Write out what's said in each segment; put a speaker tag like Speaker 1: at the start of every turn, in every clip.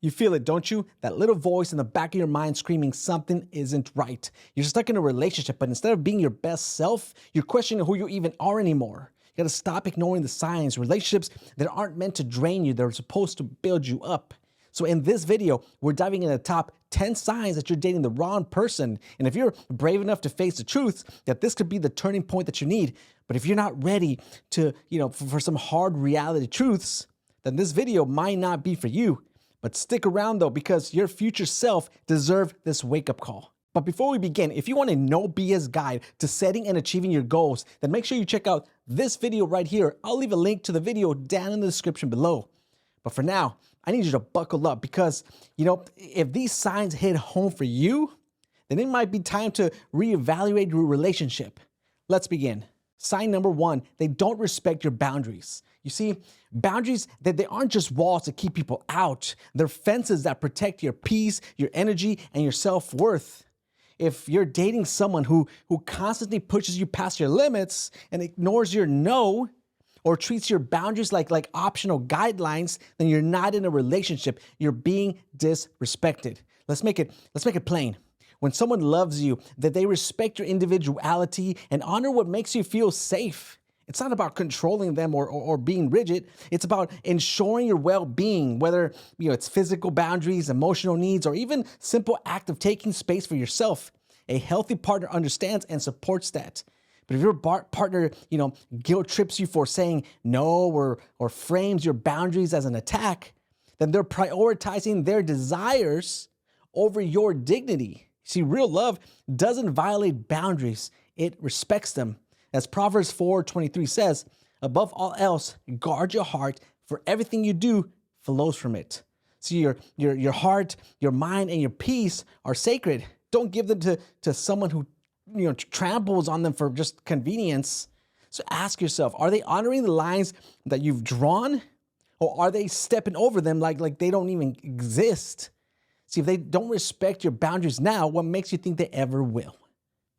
Speaker 1: You feel it, don't you? That little voice in the back of your mind screaming something isn't right. You're stuck in a relationship, but instead of being your best self, you're questioning who you even are anymore. You gotta stop ignoring the signs. Relationships that aren't meant to drain you, they're supposed to build you up. So in this video, we're diving into the top 10 signs that you're dating the wrong person. And if you're brave enough to face the truth, that this could be the turning point that you need. But if you're not ready to, for some hard reality truths, then this video might not be for you. But stick around though, because your future self deserves this wake-up call. But before we begin, if you want a no BS guide to setting and achieving your goals, then make sure you check out this video right here. I'll leave a link to the video down in the description below. But for now, I need you to buckle up because, if these signs hit home for you, then it might be time to reevaluate your relationship. Let's begin. Sign number one, they don't respect your boundaries. You see, boundaries, they aren't just walls to keep people out. They're fences that protect your peace, your energy, and your self-worth. If you're dating someone who constantly pushes you past your limits and ignores your no, or treats your boundaries like optional guidelines, then you're not in a relationship. You're being disrespected. Let's make it plain. When someone loves you, that they respect your individuality and honor what makes you feel safe. It's not about controlling them or being rigid. It's about ensuring your well-being, whether it's physical boundaries, emotional needs, or even simple act of taking space for yourself. A healthy partner understands and supports that. But if your partner, guilt trips you for saying no or frames your boundaries as an attack, then they're prioritizing their desires over your dignity. See, real love doesn't violate boundaries. It respects them. As Proverbs 4:23 says, above all else, guard your heart, for everything you do flows from it. See, your heart, your mind, and your peace are sacred. Don't give them to someone who tramples on them for just convenience. So ask yourself, are they honoring the lines that you've drawn? Or are they stepping over them like they don't even exist? See, if they don't respect your boundaries now, what makes you think they ever will?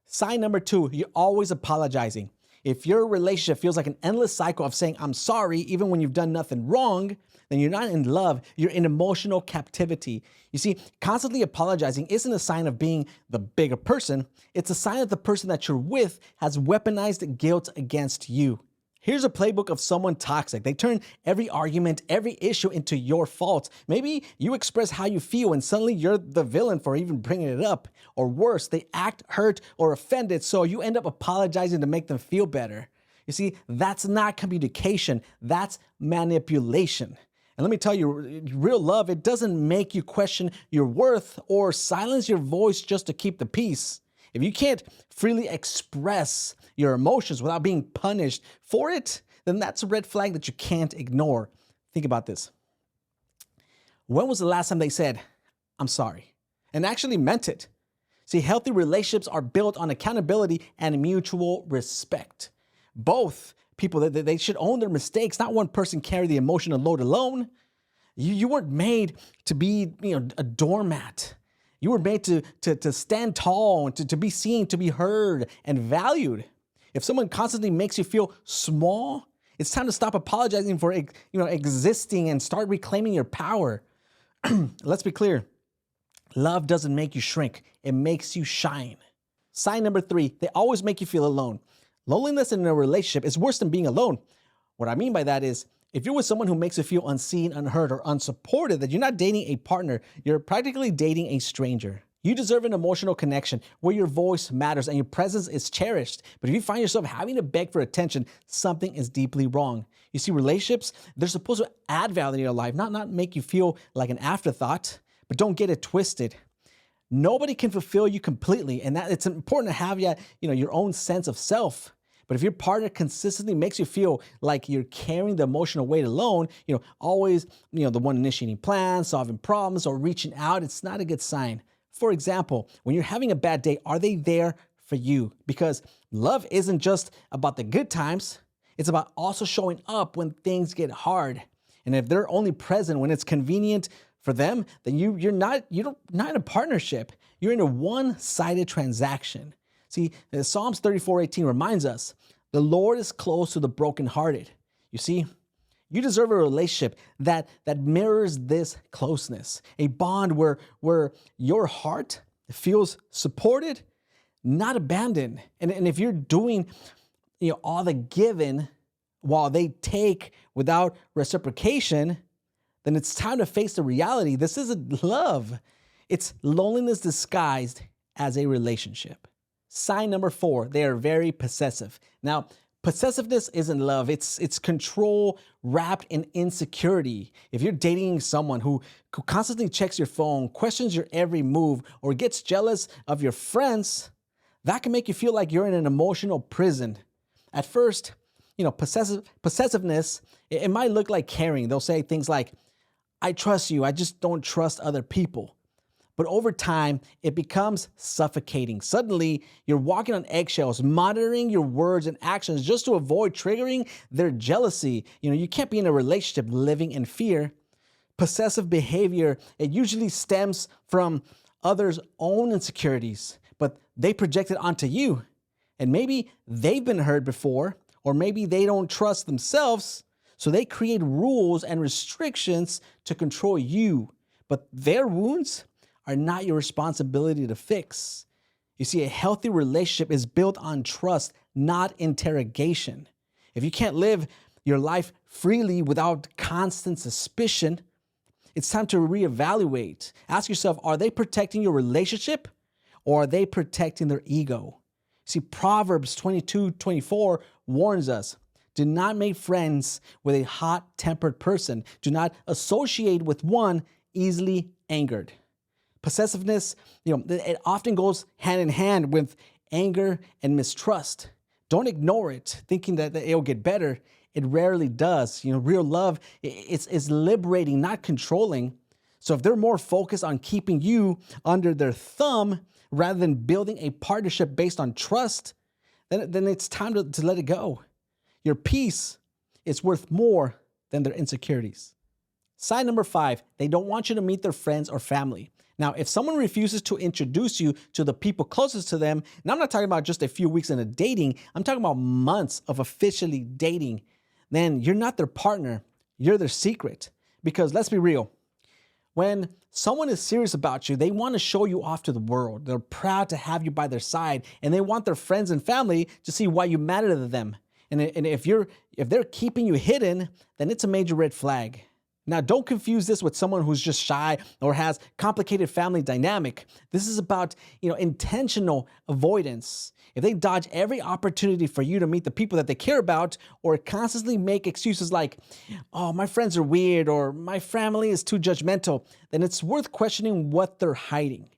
Speaker 1: Sign number two, you're always apologizing. If your relationship feels like an endless cycle of saying, I'm sorry, even when you've done nothing wrong, then you're not in love, you're in emotional captivity. You see, constantly apologizing isn't a sign of being the bigger person. It's a sign that the person that you're with has weaponized guilt against you. Here's a playbook of someone toxic. They turn every argument, every issue into your fault. Maybe you express how you feel and suddenly you're the villain for even bringing it up. Or worse, they act hurt or offended, so you end up apologizing to make them feel better. You see, that's not communication, that's manipulation. And let me tell you, real love, it doesn't make you question your worth or silence your voice just to keep the peace. If you can't freely express your emotions without being punished for it, then that's a red flag that you can't ignore. Think about this. When was the last time they said, I'm sorry, and actually meant it? See, healthy relationships are built on accountability and mutual respect. Both people, they should own their mistakes, not one person carry the emotional load alone. You weren't made to be a doormat. You were made to stand tall, to be seen, to be heard and valued. If someone constantly makes you feel small, it's time to stop apologizing for existing and start reclaiming your power. Let's be clear. Love doesn't make you shrink. It makes you shine. Sign number three, they always make you feel alone. Loneliness in a relationship is worse than being alone. What I mean by that is, if you're with someone who makes you feel unseen, unheard, or unsupported, then you're not dating a partner, you're practically dating a stranger. You deserve an emotional connection where your voice matters and your presence is cherished. But if you find yourself having to beg for attention, something is deeply wrong. You see, relationships, they're supposed to add value to your life, not make you feel like an afterthought. But don't get it twisted. Nobody can fulfill you completely, and that it's important to have your own sense of self. But if your partner consistently makes you feel like you're carrying the emotional weight alone, always, the one initiating plans, solving problems, or reaching out, it's not a good sign. For example, when you're having a bad day, are they there for you? Because love isn't just about the good times. It's about also showing up when things get hard. And if they're only present when it's convenient for them, then you're not in a partnership. You're in a one-sided transaction. See, Psalms 34:18 reminds us, the Lord is close to the brokenhearted. You see, You deserve a relationship that mirrors this closeness, a bond where your heart feels supported, not abandoned. And if you're doing all the giving while they take without reciprocation, then it's time to face the reality. This isn't love. It's loneliness disguised as a relationship. Sign number 4, they are very possessive. Now, possessiveness isn't love. It's control wrapped in insecurity. If you're dating someone who constantly checks your phone, questions your every move, or gets jealous of your friends, that can make you feel like you're in an emotional prison. At first, possessiveness, it might look like caring. They'll say things like, I trust you, I just don't trust other people. But over time, it becomes suffocating. Suddenly, you're walking on eggshells, monitoring your words and actions just to avoid triggering their jealousy. You can't be in a relationship living in fear. Possessive behavior, it usually stems from others' own insecurities, but they project it onto you. And maybe they've been hurt before, or maybe they don't trust themselves, so they create rules and restrictions to control you. But their wounds are not your responsibility to fix. You see, a healthy relationship is built on trust, not interrogation. If you can't live your life freely without constant suspicion, it's time to reevaluate. Ask yourself, are they protecting your relationship or are they protecting their ego? See, Proverbs 22:24 warns us, do not make friends with a hot-tempered person. Do not associate with one easily angered. Possessiveness, it often goes hand in hand with anger and mistrust. Don't ignore it, thinking that it'll get better. It rarely does. Real love is liberating, not controlling. So if they're more focused on keeping you under their thumb rather than building a partnership based on trust, then it's time to let it go. Your peace is worth more than their insecurities. Sign number 5, they don't want you to meet their friends or family. Now, if someone refuses to introduce you to the people closest to them, and I'm not talking about just a few weeks into dating, I'm talking about months of officially dating, then you're not their partner, you're their secret. Because let's be real, when someone is serious about you, they want to show you off to the world. They're proud to have you by their side, and they want their friends and family to see why you matter to them. And if they're keeping you hidden, then it's a major red flag. Now, don't confuse this with someone who's just shy or has complicated family dynamic. This is about, intentional avoidance. If they dodge every opportunity for you to meet the people that they care about, or constantly make excuses like, oh, my friends are weird, or my family is too judgmental, then it's worth questioning what they're hiding.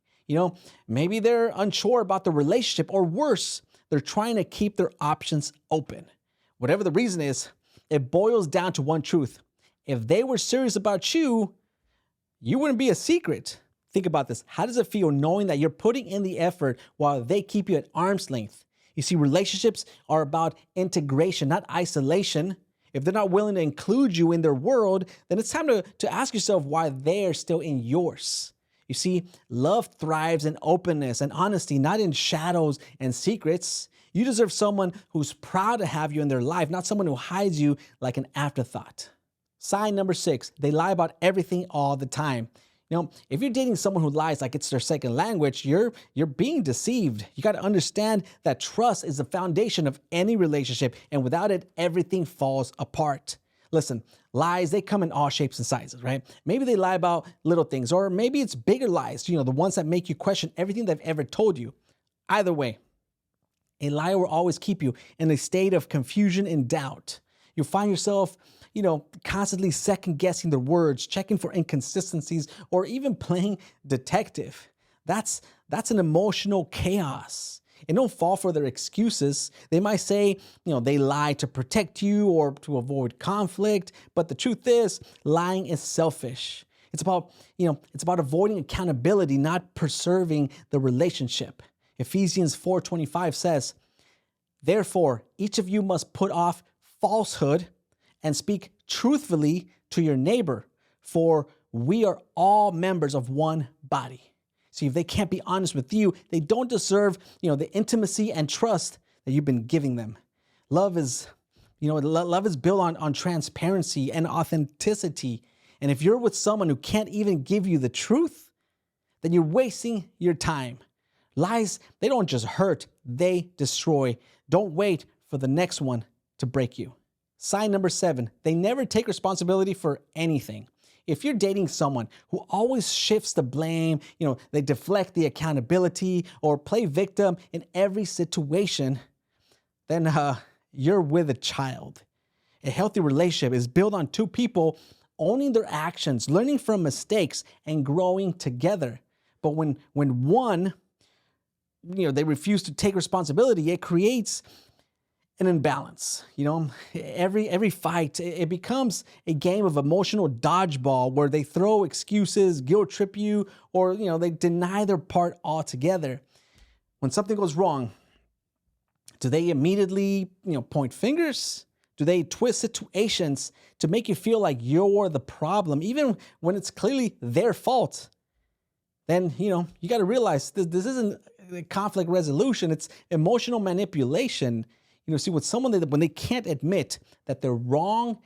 Speaker 1: Maybe they're unsure about the relationship, or worse, they're trying to keep their options open. Whatever the reason is, it boils down to one truth. If they were serious about you, you wouldn't be a secret. Think about this. How does it feel knowing that you're putting in the effort while they keep you at arm's length? You see, relationships are about integration, not isolation. If they're not willing to include you in their world, then it's time to ask yourself why they're still in yours. You see, love thrives in openness and honesty, not in shadows and secrets. You deserve someone who's proud to have you in their life, not someone who hides you like an afterthought. Sign number 6, they lie about everything all the time. If you're dating someone who lies like it's their second language, you're being deceived. You got to understand that trust is the foundation of any relationship, and without it, everything falls apart. Listen, lies, they come in all shapes and sizes, right? Maybe they lie about little things, or maybe it's bigger lies, the ones that make you question everything they've ever told you. Either way, a lie will always keep you in a state of confusion and doubt. You'll find yourself constantly second guessing their words, checking for inconsistencies, or even playing detective. That's an emotional chaos. And don't fall for their excuses. They might say, they lie to protect you or to avoid conflict. But the truth is, lying is selfish. It's about avoiding accountability, not preserving the relationship. Ephesians 4:25 says, therefore, each of you must put off falsehood and speak truthfully to your neighbor, for we are all members of one body. See, if they can't be honest with you, they don't deserve, the intimacy and trust that you've been giving them. Love is Love is built on transparency and authenticity. And if you're with someone who can't even give you the truth, then you're wasting your time. Lies, they don't just hurt, they destroy. Don't wait for the next one to break you. Sign number 7, they never take responsibility for anything. If you're dating someone who always shifts the blame, they deflect the accountability or play victim in every situation, then you're with a child. A healthy relationship is built on two people owning their actions, learning from mistakes, and growing together. But when one, they refuse to take responsibility, it creates an imbalance. Every fight, it becomes a game of emotional dodgeball where they throw excuses, guilt trip you, or they deny their part altogether. When something goes wrong, do they immediately point fingers? Do they twist situations to make you feel like you're the problem, even when it's clearly their fault? Then you got to realize this isn't conflict resolution; it's emotional manipulation. See, with someone when they can't admit that they're wrong,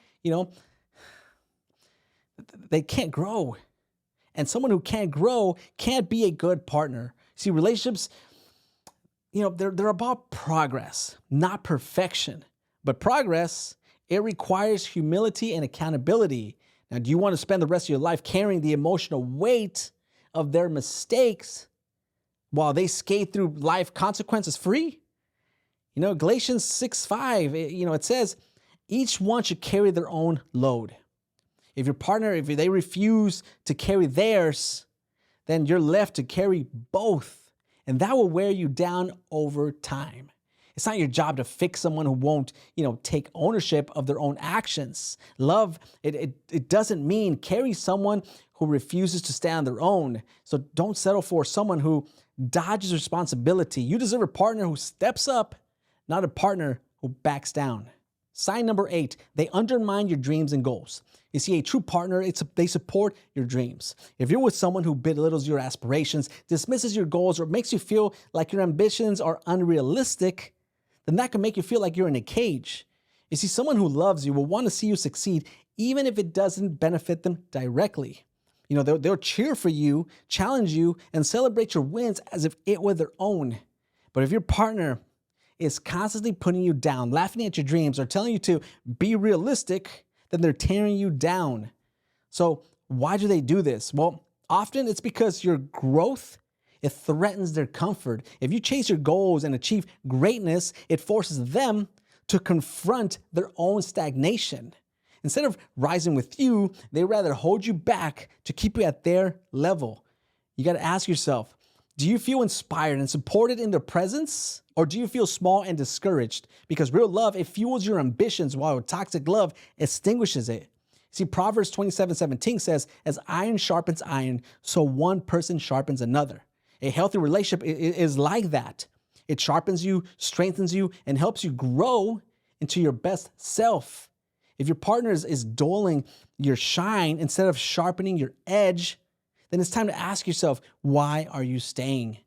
Speaker 1: they can't grow. And someone who can't grow can't be a good partner. See, relationships, they're about progress, not perfection. But progress, it requires humility and accountability. Now, do you want to spend the rest of your life carrying the emotional weight of their mistakes while they skate through life consequences free? Galatians 6:5, it says, each one should carry their own load. If your partner, if they refuse to carry theirs, then you're left to carry both. And that will wear you down over time. It's not your job to fix someone who won't, take ownership of their own actions. Love, it doesn't mean carry someone who refuses to stand on their own. So don't settle for someone who dodges responsibility. You deserve a partner who steps up, not a partner who backs down. Sign number 8, they undermine your dreams and goals. You see, a true partner, they support your dreams. If you're with someone who belittles your aspirations, dismisses your goals, or makes you feel like your ambitions are unrealistic, then that can make you feel like you're in a cage. You see, someone who loves you will want to see you succeed, even if it doesn't benefit them directly. They'll cheer for you, challenge you, and celebrate your wins as if it were their own. But if your partner is constantly putting you down, laughing at your dreams, or telling you to be realistic, then they're tearing you down. So why do they do this? Well, often it's because your growth, it threatens their comfort. If you chase your goals and achieve greatness, it forces them to confront their own stagnation. Instead of rising with you, they rather hold you back to keep you at their level. You got to ask yourself, do you feel inspired and supported in their presence? Or do you feel small and discouraged? Because real love, it fuels your ambitions, while toxic love extinguishes it. See, Proverbs 27:17 says, as iron sharpens iron, so one person sharpens another. A healthy relationship is like that. It sharpens you, strengthens you, and helps you grow into your best self. If your partner is dulling your shine instead of sharpening your edge, then it's time to ask yourself, why are you staying?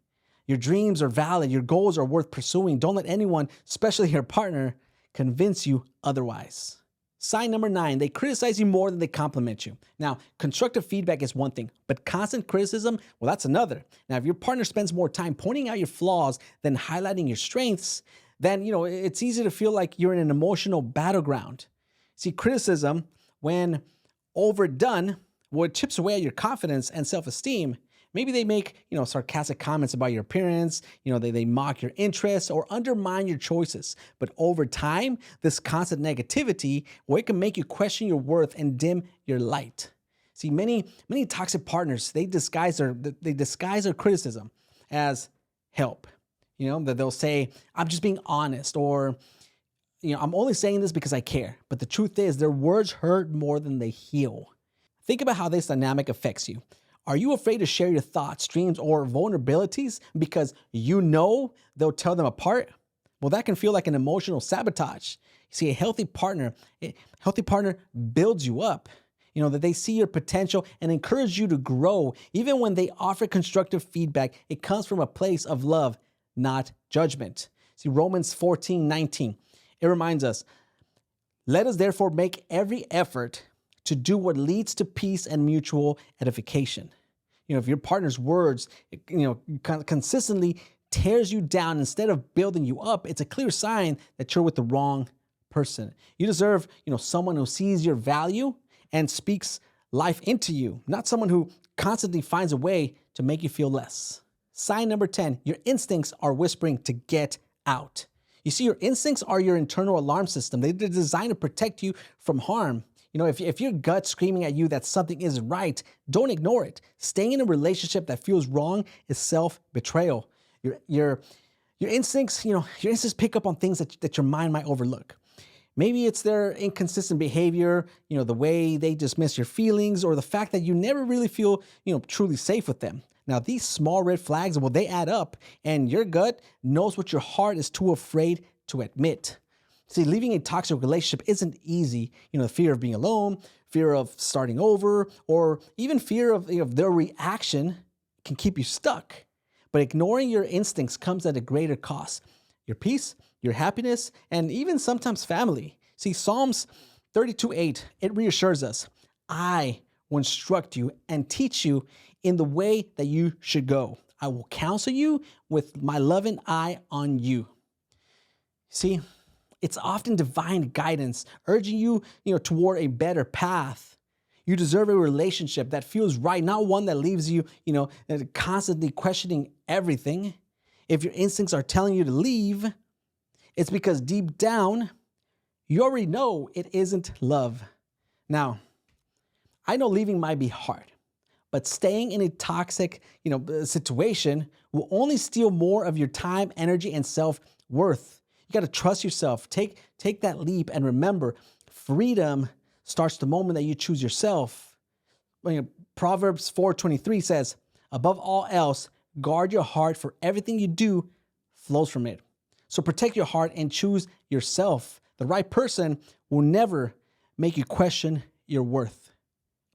Speaker 1: Your dreams are valid. Your goals are worth pursuing. Don't let anyone, especially your partner, convince you otherwise. Sign number 9, they criticize you more than they compliment you. Now, constructive feedback is one thing, but constant criticism, well, that's another. Now, if your partner spends more time pointing out your flaws than highlighting your strengths, then, it's easy to feel like you're in an emotional battleground. See, criticism, when overdone, well, it chips away at your confidence and self-esteem. Maybe they make, sarcastic comments about your appearance, they mock your interests or undermine your choices. But over time, this constant negativity, well, it can make you question your worth and dim your light. See, many toxic partners, they disguise their criticism as help. That they'll say, I'm just being honest, or, I'm only saying this because I care. But the truth is, their words hurt more than they heal. Think about how this dynamic affects you. Are you afraid to share your thoughts, dreams, or vulnerabilities because they'll tell them apart? Well, that can feel like an emotional sabotage. You see, a healthy partner builds you up. That they see your potential and encourage you to grow. Even when they offer constructive feedback, it comes from a place of love, not judgment. See, Romans 14:19, it reminds us, Let us therefore make every effort to do what leads to peace and mutual edification. If your partner's words, consistently tears you down instead of building you up, it's a clear sign that you're with the wrong person. You deserve, someone who sees your value and speaks life into you, not someone who constantly finds a way to make you feel less. Sign number 10, your instincts are whispering to get out. You see, your instincts are your internal alarm system. They're designed to protect you from harm. If your gut's screaming at you that something isn't right, don't ignore it. Staying in a relationship that feels wrong is self-betrayal. Your instincts, your instincts pick up on things that your mind might overlook. Maybe it's their inconsistent behavior, the way they dismiss your feelings, or the fact that you never really feel, truly safe with them. Now, these small red flags, well, they add up, and your gut knows what your heart is too afraid to admit. See, leaving a toxic relationship isn't easy. The fear of being alone, fear of starting over, or even fear of their reaction can keep you stuck. But ignoring your instincts comes at a greater cost. Your peace, your happiness, and even sometimes family. See, Psalms 32:8, it reassures us, I will instruct you and teach you in the way that you should go. I will counsel you with my loving eye on you. See, it's often divine guidance, urging you, toward a better path. You deserve a relationship that feels right, not one that leaves you, constantly questioning everything. If your instincts are telling you to leave, it's because deep down, you already know it isn't love. Now, I know leaving might be hard, but staying in a toxic, situation will only steal more of your time, energy, and self-worth. You got to trust yourself. Take that leap, and remember, freedom starts the moment that you choose yourself. Proverbs 4:23 says, above all else, guard your heart, for everything you do flows from it. So protect your heart and choose yourself. The right person will never make you question your worth.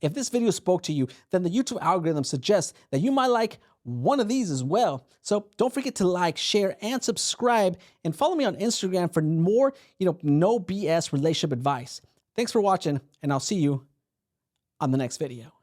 Speaker 1: If this video spoke to you, then the YouTube algorithm suggests that you might like one of these as well. So don't forget to like, share, and subscribe, and follow me on Instagram for more, no BS relationship advice. Thanks for watching, and I'll see you on the next video.